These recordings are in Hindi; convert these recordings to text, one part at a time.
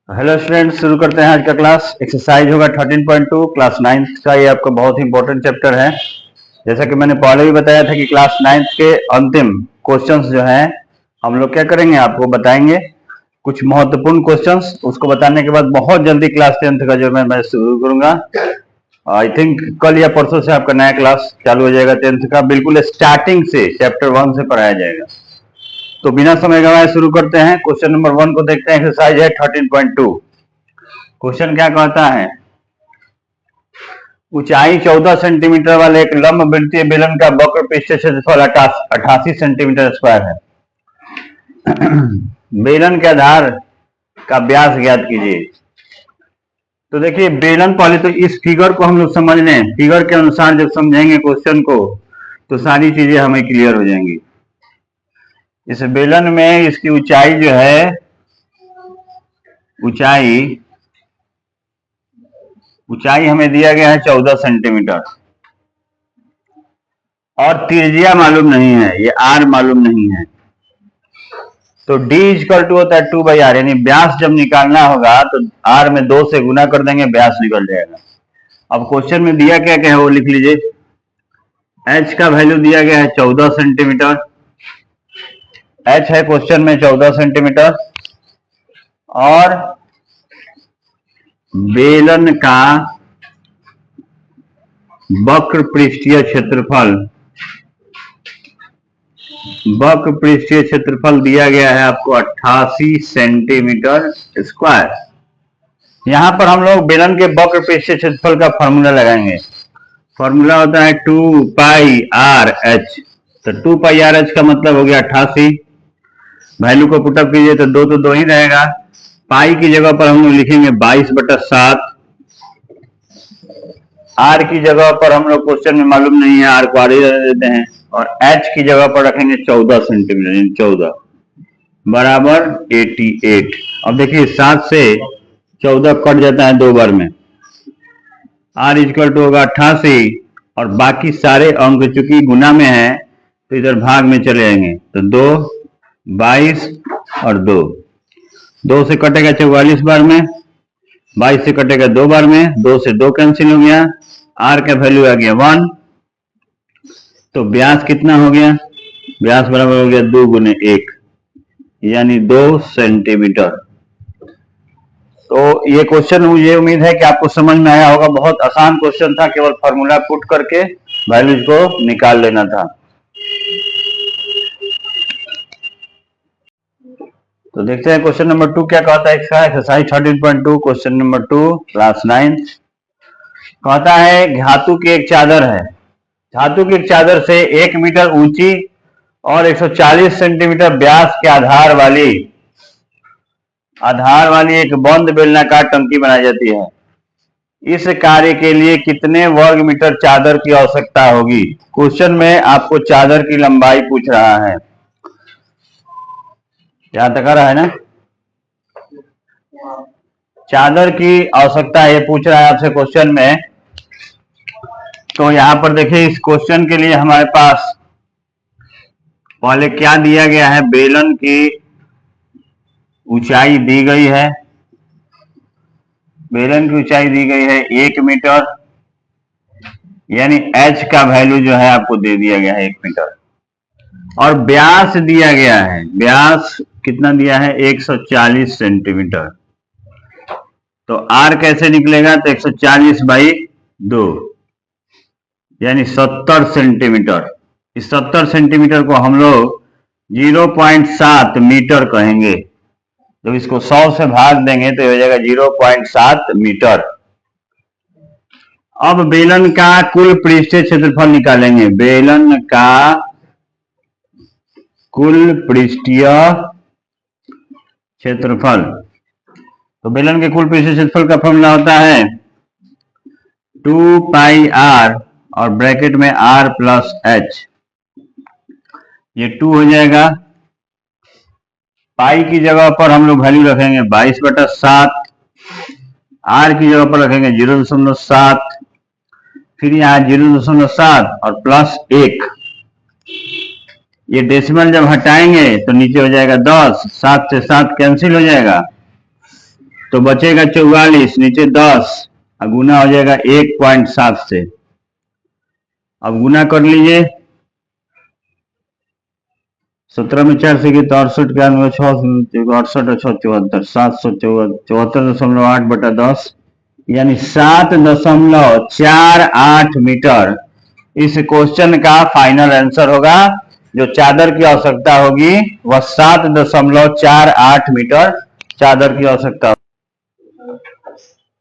हेलो स्टूडेंट्स, शुरू करते हैं आज का क्लास। एक्सरसाइज होगा 13.2 क्लास 9th का। ये आपका बहुत ही इंपॉर्टेंट चैप्टर है। जैसा कि मैंने पहले भी बताया था कि क्लास 9th के अंतिम क्वेश्चंस जो हैं हम लोग क्या करेंगे, आपको बताएंगे कुछ महत्वपूर्ण क्वेश्चंस। उसको बताने के बाद बहुत जल्दी क्लास 10th का जो मैं शुरू करूंगा। आई थिंक कल या परसों से आपका नया क्लास चालू हो जाएगा 10th का। बिल्कुल स्टार्टिंग से चैप्टर 1 से पढ़ाया जाएगा। तो बिना समय गवाए शुरू करते हैं। क्वेश्चन नंबर 1 को देखते हैं। एक्सरसाइज है 13.2। क्वेश्चन क्या कहता है, ऊंचाई 14 सेंटीमीटर वाले एक लंब वृत्तीय बेलन का वक्र पृष्ठीय क्षेत्रफल 88 सेंटीमीटर स्क्वायर है। बेलन के आधार का व्यास ज्ञात कीजिए। तो देखिए, बेलन पहले तो इस फिगर को हम लोग समझ लें। फिगर के अनुसार जब समझेंगे क्वेश्चन को तो सारी चीजें हमें क्लियर हो जाएंगी। इस बेलन में इसकी ऊंचाई जो है, ऊंचाई हमें दिया गया है 14 सेंटीमीटर और त्रिज्या मालूम नहीं है, ये आर मालूम नहीं है। तो d इक्वल टू होता है 2/r, यानी व्यास जब निकालना होगा तो r में 2 से गुना कर देंगे, व्यास निकल जाएगा। अब क्वेश्चन में दिया क्या क्या है वो लिख लीजिए। h का वैल्यू दिया गया है 14 सेंटीमीटर। h है क्वेश्चन में 14 सेंटीमीटर और बेलन का वक्र पृष्ठीय क्षेत्रफल दिया गया है आपको 88 सेंटीमीटर स्क्वायर। यहां पर हम लोग बेलन के वक्र पृष्ठीय क्षेत्रफल का फॉर्मूला लगाएंगे। फॉर्मूला होता है 2πr(h). तो 2πr(h) का मतलब हो गया 88। वैल्यू को पुटअप कीजिए तो 2 तो 2 ही रहेगा। पाई की जगह पर हम लोग लिखेंगे 22/7। आर की जगह पर हम लोग क्वेश्चन में मालूम नहीं है, आर को आर ही रहने देते हैं। और एच की जगह पर रखेंगे 14 सेंटीमीटर, 14 बराबर 88। अब देखिए 7 से 14 कट जाता है 2 बार में। आर इक्वल टू होगा 88 और बाकी सारे अंक चूंकि गुना में है तो इधर भाग में चले जाएंगे। तो 2, 22 और 2 से कटेगा 44 बार में, 22 से कटेगा 2 बार में, 2 से 2 कैंसिल हो गया। आर का वैल्यू आ गया 1। तो व्यास कितना हो गया, व्यास बराबर हो गया 2 गुने 1 यानी 2 सेंटीमीटर। तो ये क्वेश्चन मुझे उम्मीद है कि आपको समझ में आया होगा। बहुत आसान क्वेश्चन था, केवल फॉर्मूला पुट करके वैल्यूज को निकाल लेना था। तो देखते हैं क्वेश्चन नंबर 2 क्या कहता है। एक्सरसाइज 13.2 क्वेश्चन नंबर 2 क्लास 9 कहता है, धातु की एक चादर है। धातु की एक चादर से 1 मीटर ऊंची और 140 सेंटीमीटर व्यास के आधार वाली एक बंद बेलनाकार टंकी बनाई जाती है। इस कार्य के लिए कितने वर्ग मीटर चादर की आवश्यकता होगी। क्वेश्चन में आपको चादर की लंबाई पूछ रहा है। यहां तक आ रहा है ना, चादर की आवश्यकता है, ये पूछ रहा है आपसे क्वेश्चन में। तो यहां पर देखिए, इस क्वेश्चन के लिए हमारे पास पहले क्या दिया गया है, बेलन की ऊंचाई दी गई है। बेलन की ऊंचाई दी गई है 1 मीटर, यानी h का वैल्यू जो है आपको दे दिया गया है 1 मीटर। और व्यास दिया गया है, व्यास कितना दिया है 140 सेंटीमीटर। तो r कैसे निकलेगा, तो 140/2 यानी 70 सेंटीमीटर। इस 70 सेंटीमीटर को हम लोग 0.7 मीटर कहेंगे। जब इसको 100 से भाग देंगे तो हो जाएगा 0.7 मीटर। अब बेलन का कुल पृष्ठीय क्षेत्रफल निकालेंगे। बेलन का कुल पृष्ठीय क्षेत्रफल, तो बेलन के कुल पृष्ठीय क्षेत्रफल का फॉर्मूला होता है 2πr और ब्रैकेट में r प्लस h। ये 2 हो जाएगा। पाई की जगह पर हम लोग वैल्यू रखेंगे 22/7, आर की जगह पर रखेंगे 0.7, फिर यहाँ 0.7 और प्लस 1। ये डेसिमल जब हटाएंगे तो नीचे हो जाएगा 10, 7 से 7 कैंसिल हो जाएगा। तो बचेगा 44, नीचे 10 और गुना हो जाएगा 1.7 से। अब गुना कर लीजिए, 17 में 4 से 68 के 68 और 74 774.8/10 यानी 7.48 मीटर इस क्वेश्चन का फाइनल आंसर होगा। जो चादर की आवश्यकता होगी वह 7.48 मीटर चादर की आवश्यकता।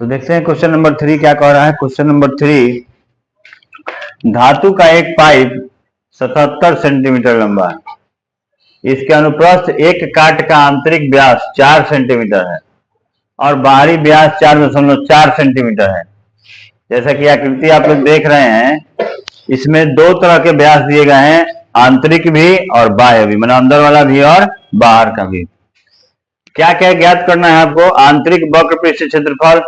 तो देखते हैं क्वेश्चन नंबर 3 क्या कह रहा है। क्वेश्चन नंबर 3, धातु का एक पाइप 77 सेंटीमीटर लंबा है। इसके अनुप्रस्थ एक काट का आंतरिक व्यास 4 सेंटीमीटर है और बाहरी व्यास 4.4 सेंटीमीटर है। जैसा कि आकृति आप लोग देख रहे हैं, इसमें दो तरह के व्यास दिए गए हैं, आंतरिक भी और बाह्य भी, मतलब अंदर वाला भी और बाहर का भी। क्या क्या ज्ञात करना है आपको? आंतरिक वक्र पृष्ठ क्षेत्रफल,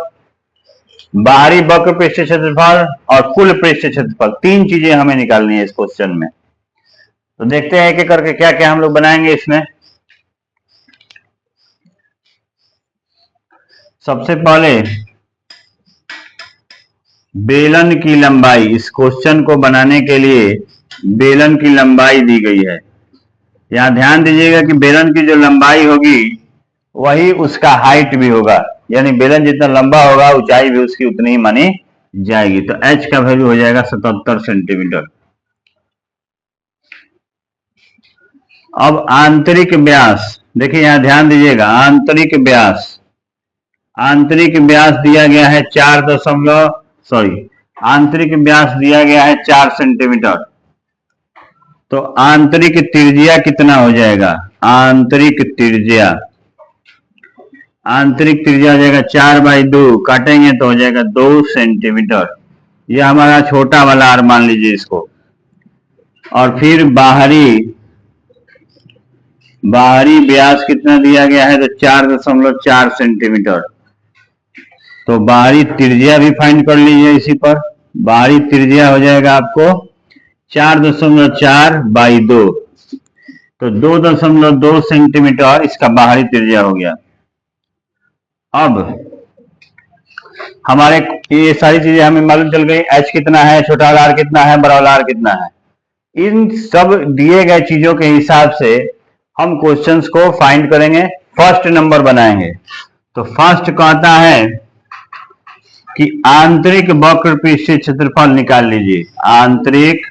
बाहरी वक्र पृष्ठ क्षेत्रफल और कुल पृष्ठ क्षेत्रफल, 3 चीजें हमें निकालनी है इस क्वेश्चन में। तो देखते हैं एक एक करके क्या क्या हम लोग बनाएंगे इसमें। सबसे पहले बेलन की लंबाई, इस क्वेश्चन को बनाने के लिए बेलन की लंबाई दी गई है। यहां ध्यान दीजिएगा कि बेलन की जो लंबाई होगी वही उसका हाइट भी होगा, यानी बेलन जितना लंबा होगा ऊंचाई भी उसकी उतनी ही मानी जाएगी। तो h का वैल्यू हो जाएगा 77 सेंटीमीटर। अब आंतरिक व्यास, देखिए यहां ध्यान दीजिएगा, आंतरिक व्यास दिया गया है 4 सेंटीमीटर। तो आंतरिक त्रिज्या कितना हो जाएगा? आंतरिक त्रिज्या हो जाएगा 4/2, काटेंगे तो हो जाएगा 2 सेंटीमीटर। यह हमारा छोटा वाला आर मान लीजिए इसको। और फिर बाहरी व्यास कितना दिया गया है? तो 4.4 सेंटीमीटर। तो बाहरी त्रिज्या भी फाइंड कर लीजिए इसी पर। बाहरी त्रिज्या हो जाएगा आपको 4.4/2, तो 2.2 सेंटीमीटर इसका बाहरी त्रिज्या हो गया। अब हमारे ये सारी चीजें हमें मालूम चल गई, h कितना है, छोटा वाला r कितना है, बड़ा वाला r कितना है। इन सब दिए गए चीजों के हिसाब से हम क्वेश्चंस को फाइंड करेंगे, फर्स्ट नंबर बनाएंगे। तो फर्स्ट कहता है कि आंतरिक वक्र पृष्ठीय क्षेत्रफल निकाल लीजिए। आंतरिक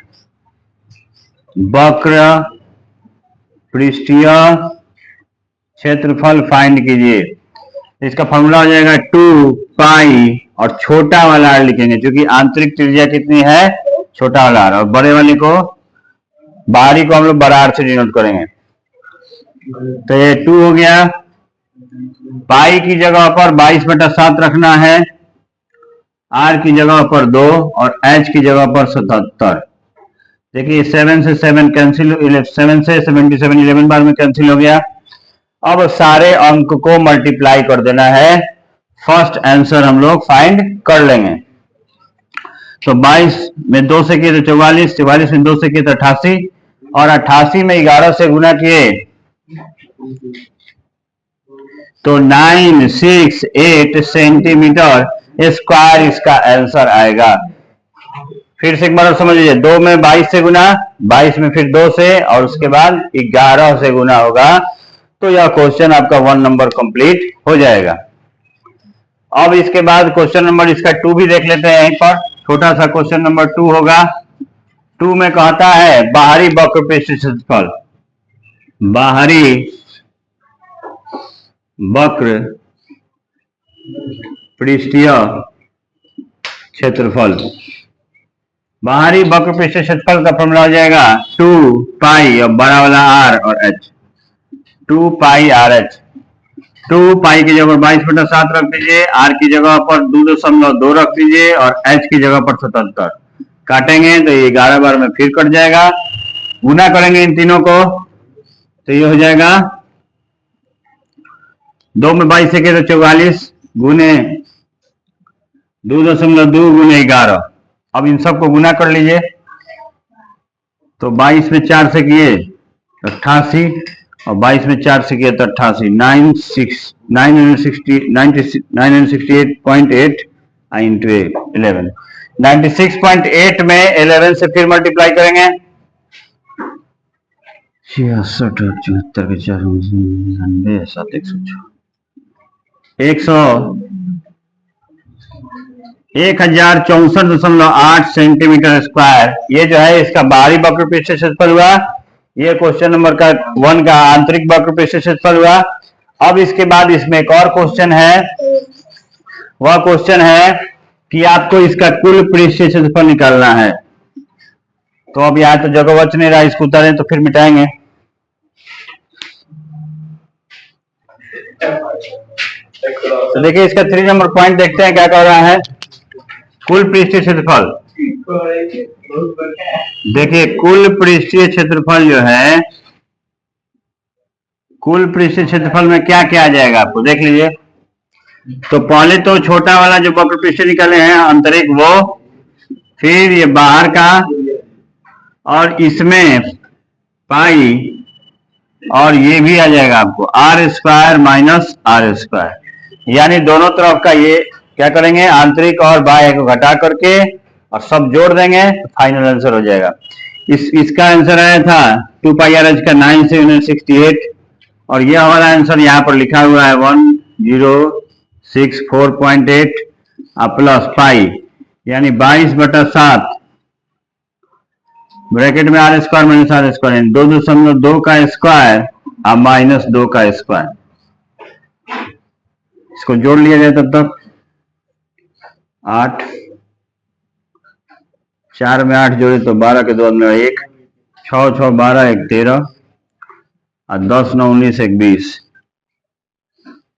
वक्र पृष्ठीय क्षेत्रफल फाइंड कीजिए। इसका फॉर्मूला हो जाएगा 2 पाई और छोटा वाला r लिखेंगे क्योंकि आंतरिक त्रिज्या कितनी है? छोटा वाला r, और बड़े वाले को, बाहरी को हम लोग बड़ा r से डिनोट करेंगे। तो ये 2 हो गया। पाई की जगह पर 22/7 रखना है, r की जगह पर 2 और h की जगह पर 77। देखिए 7 से 7 कैंसिल, 7 से 77 11 बार में कैंसिल हो गया। अब सारे अंक को मल्टीप्लाई कर देना है, फर्स्ट आंसर हम लोग फाइंड कर लेंगे। तो 22 में 2 से किए तो 44, 44 में 2 से किए तो 88 और 88 में 11 से गुना किए तो 968 सेंटीमीटर स्क्वायर इसका आंसर आएगा। फिर से एक बार समझ लीजिए, 2 में 22 से गुना, 22 में फिर 2 से और उसके बाद 11 से गुना होगा, तो यह क्वेश्चन आपका 1 नंबर कंप्लीट हो जाएगा। अब इसके बाद क्वेश्चन नंबर इसका 2 भी देख लेते हैं। यहीं पर छोटा सा क्वेश्चन नंबर 2 होगा। 2 में कहता है बाहरी वक्र पृष्ठीय क्षेत्रफल, बाहरी वक्र पृष्ठीय क्षेत्रफल। बाहरी वक्र पृष्ठीय क्षेत्रफल का फॉर्मूला हो जाएगा 2 पाई और बड़ा वाला r और h, 2 पाई RH। 2 पाई की जगह पर 22/7 रख दीजिए, r की जगह पर 2.2 रख दीजिए और h की जगह पर 77। काटेंगे तो ये 11 बार में फिर कट जाएगा। गुना करेंगे इन तीनों को तो ये हो जाएगा 2 में 22 से किए तो 44 गुने 2.2 गुने 11। अब इन सबको गुना कर लीजिए तो 22 में 4 से किए 88 और 22 में 4 से किए तो 88, 968.8 इंटू 11, 96.8 में 11 से फिर मल्टीप्लाई करेंगे, 66 74 के 4 99 7 1064.8 सेंटीमीटर स्क्वायर। ये जो है इसका बाहरी वक्र पृष्ठ क्षेत्रफल हुआ। ये क्वेश्चन नंबर का 1 का आंतरिक वक्र पृष्ठ क्षेत्रफल हुआ। अब इसके बाद इसमें एक और क्वेश्चन है, वह क्वेश्चन है कि आपको इसका कुल पृष्ठ क्षेत्रफल निकालना है। तो अब यहाँ तो जगह बच नहीं रहा, इसको उतारें तो फिर मिटाएंगे। तो देखिए इसका 3 नंबर पॉइंट देखते हैं क्या कर रहा है। कुल पृष्ठीय क्षेत्रफल, देखिए कुल पृष्ठीय क्षेत्रफल जो है, कुल पृष्ठीय क्षेत्रफल में क्या क्या आ जाएगा आपको देख लीजिए। तो पहले तो छोटा वाला जो वक्र पृष्ठ निकाले हैं आंतरिक वो, फिर ये बाहर का, और इसमें पाई, और ये भी आ जाएगा आपको R square minus R square, यानी दोनों तरफ का ये क्या करेंगे, आंतरिक और बाह्य को घटा करके और सब जोड़ देंगे तो फाइनल आंसर हो जाएगा। इसका आंसर आया था 2 पाई आर एच का 9768, और यह हमारा आंसर यहाँ पर लिखा हुआ है 1064.8 प्लस पाई, यानी 22/7 ब्रैकेट में R square minus R square, 2.2 का स्क्वायर और माइनस 2 का स्क्वायर। इसको जोड़ लिया जाए तब तक 8, 4 में 8 जोड़े तो 12 के 2 में 1, 6 6 12 1 13 और 10 9 19 1 20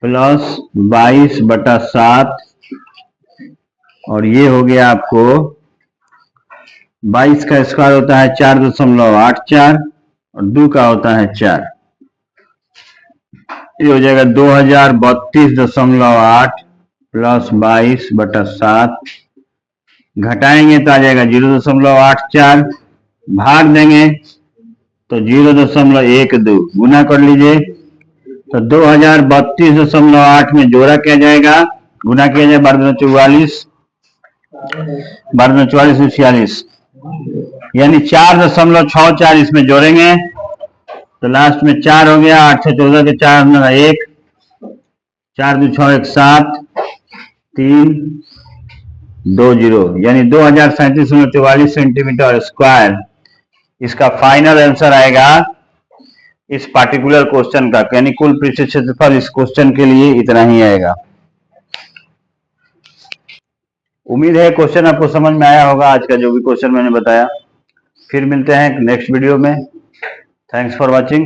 प्लस 22/7, और ये हो गया आपको 22 का स्क्वायर होता है 4.84 और 2 का होता है 4, ये हो जाएगा 2032.8 प्लस 22/7, घटाएंगे तो आ जाएगा 0.84, भाग देंगे तो 0.12, गुना कर लीजिए तो 2032.8 में जोड़ा किया जाएगा, गुना किया जाए 12 44 46, यानी 4.64 इसमें जोड़ेंगे तो लास्ट में 4 हो गया, 8 से 14 के 4 में 1, 4 2 6 1 7 3 2 0, यानी 2037.44 सेंटीमीटर स्क्वायर इसका फाइनल आंसर आएगा इस पार्टिकुलर क्वेश्चन का, यानी कुल पृष्ठ क्षेत्रफल इस क्वेश्चन के लिए इतना ही आएगा। उम्मीद है क्वेश्चन आपको समझ में आया होगा, आज का जो भी क्वेश्चन मैंने बताया। फिर मिलते हैं नेक्स्ट वीडियो में। Thanks for watching.